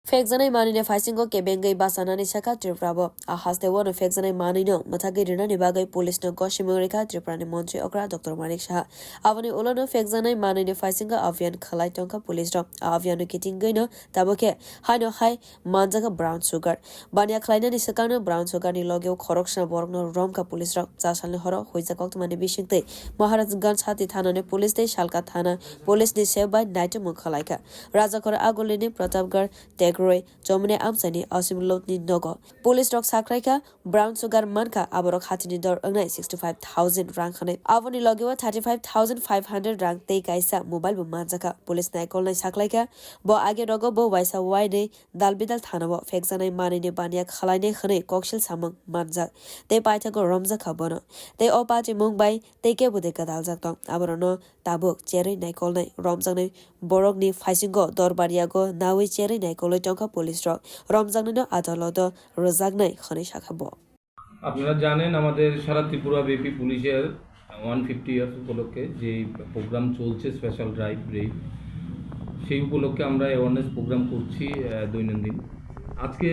Fekzanai manine faisingo kebengai basanani saka triprabo ahas de wono fekzanai manino mathagi rinani bagai police no goshimurika triprani montri okra Dr. Manik Shah avani ulono fekzanai manine faisinga avian khalai tonka police ro avian kitingai no taboke haino hai manjaga brown sugar bania khlainani sakano brown sugar ni logeu khoroksna borgno romka police ro chasalni horo hoija kokmani bishingte Maharajganj hati thanane police de shalka thana police ni sebai night mu khalaika rajakor agolini pratapgarh Tegroi, Jomine Amsani, Asim Lotni Nogo. Police Rock Sakraika, Brown Sugar Manka, Aborok Hatini Dor 65,000 rank hane. Avoni Logewa 35,500 rank Te Kaisa, Mobile Manzaka, Police Naikol Saklaika, Bo Age Rogo Bo Waisa Wide, Dalbidal Tanabo, Fexana Mani Bania Khalane Hane, Kokshil Samang Manzak. They Paitago Romza Kabono. They Opati Mumbai, they gave with the Kadalzakton, Aborono, Tabuk, Jerry Naikol, Romzane, Borogni, Faisingo, Dorbariago, Nawi Jerry Naikol. টঙ্কা police রমজানের আদালত রোজাগনাই খনি শাখাব আপনারা জানেন আমাদের সারা Tripura BP পুলিশের 150 years উপলক্ষে যে প্রোগ্রাম চলছে স্পেশাল ড্রাইভ ব্রেক সেই উপলক্ষে আমরা অ্যাওয়ারনেস প্রোগ্রাম করছি দৈনন্দিন আজকে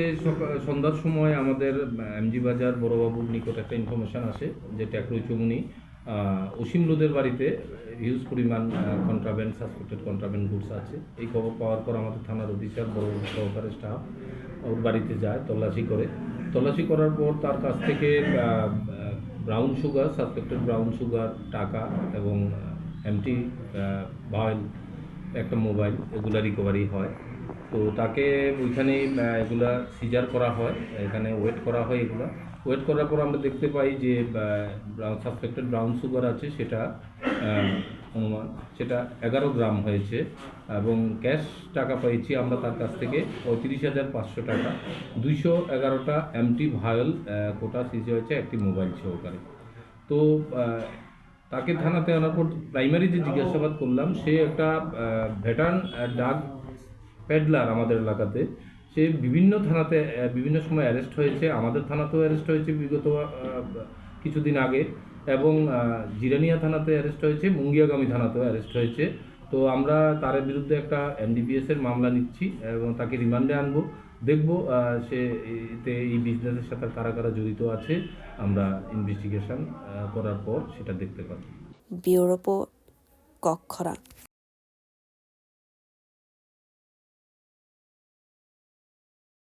সন্ধ্যার সময় আমাদের এমজি বাজার বড়বাবুর নিকট একটা ইনফরমেশন আসে যে ট্যাকরই চমুনি অসীম লোদের বাড়িতে হিউজ পরিমাণ কন্ট্রাব্যান্ড সাসপেক্টেড কন্ট্রাব্যান্ড গুডস আছে এই খবর পাওয়ার পর আমাদের থানার অফিসার বড়বাবু সহকারে স্টাফ ওর বাড়িতে যায় তল্লাশি করার পর তার কাছ থেকে brown sugar suspected brown sugar টাকা এবং এমটি ভায়েল একটা মোবাইল এগুলা রিকভারি হয় তো তাকে ওইখানে এগুলা সিজার করা হয় এখানে ওয়েট করা হয় এগুলা ওয়েট করার পর আমরা দেখতে পাই যে সাসপেক্টেড ব্রাউন সুগার আছে সেটা অনুমান সেটা 11 গ্রাম হয়েছে এবং ক্যাশ টাকা পেয়েছি আমরা তার কাছ থেকে 35,500 টাকা 211টা এমটি ভায়েল কোটা সিজ হয়েছে একটি মোবাইল সহকারে তো তাকে থানাতে আনার পর প্রাইমারি যে জিজ্ঞাসাবাদ করলাম সে একটা ভেটারান ডাক পেডলার আমাদের এলাকাতে সে বিভিন্ন থানাতে বিভিন্ন সময় অ্যারেস্ট হয়েছে আমাদের থানাতেও অ্যারেস্ট হয়েছে বিগত কিছুদিন আগে এবং জিরানিয়া থানাতে অ্যারেস্ট হয়েছে মুঙ্গিয়াগামী থানাতেও অ্যারেস্ট হয়েছে তো আমরা তার বিরুদ্ধে একটা এনডিপিএস এর মামলা নিচ্ছি এবং তাকে রিমান্ডে আনবো দেখব সে এতে এই বিজনেসের সাথে কারা কারা জড়িত আছে আমরা ইনভেস্টিগেশন করার পর সেটা দেখতে পাবো ব্যুরো কক্ষরা